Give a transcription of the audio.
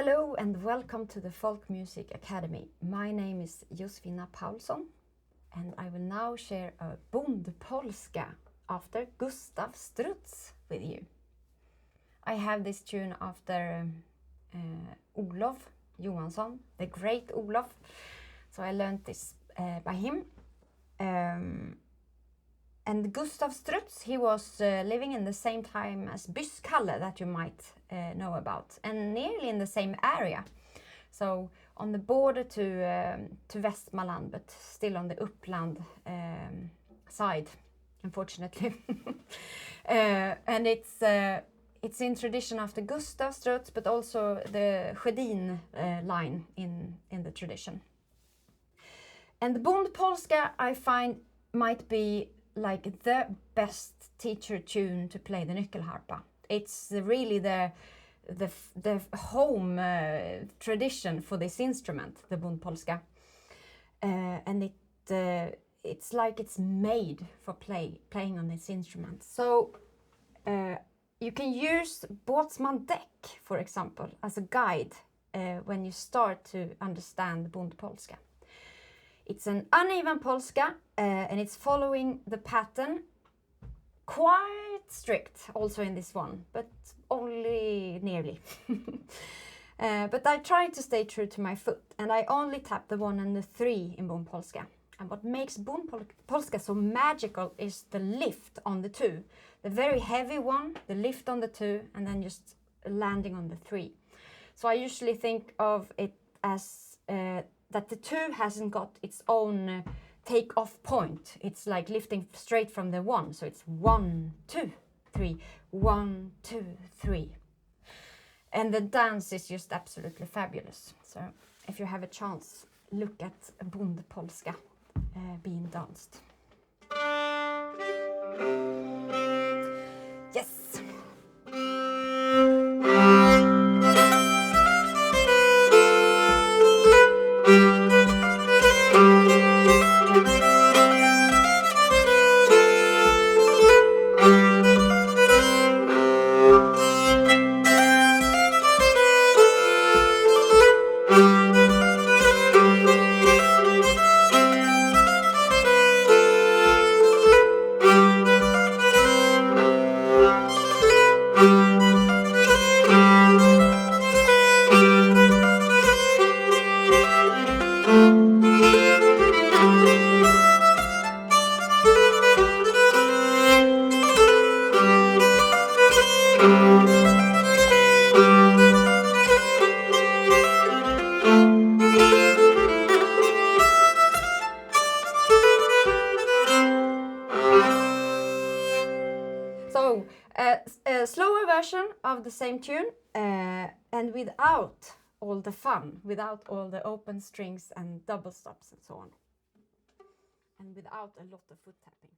Hello and welcome to the Folk Music Academy. My name is Josefina Paulson and I will now share a Bondpolska after Gustaf Strutz with you. I have this tune after Olof Johansson, the great Olof. So I learned this by him. And Gustaf Strutz, he was living in the same time as Byskalle that you might know about, and nearly in the same area. So on the border to Västmanland, but still on the Uppland side, unfortunately. And it's in tradition after Gustaf Strutz, but also the Sjödin line in the tradition. And the Bondpolska, I find, might be like the best teacher tune to play the Nyckelharpa. It's really the home tradition for this instrument, the Bondpolska, and it's like it's made for playing on this instrument. So you can use Båtsman Deck, for example, as a guide when you start to understand the Bondpolska. It's an uneven polska, and it's following the pattern, quite strict also in this one, but only nearly. But I try to stay true to my foot, and I only tap the 1 and the 3 in Bondpolska. And what makes Bondpolska so magical is the lift on the 2. The very heavy one, the lift on the 2, and then just landing on the 3. So I usually think of it as that the 2 hasn't got its own take-off point. It's like lifting straight from the 1. So it's 1, 2, 3, 1, 2, 3. And the dance is just absolutely fabulous. So if you have a chance, look at Bondpolska being danced. Yes! So, a slower version of the same tune, and without all the fun, without all the open strings and double stops and so on, and without a lot of foot tapping.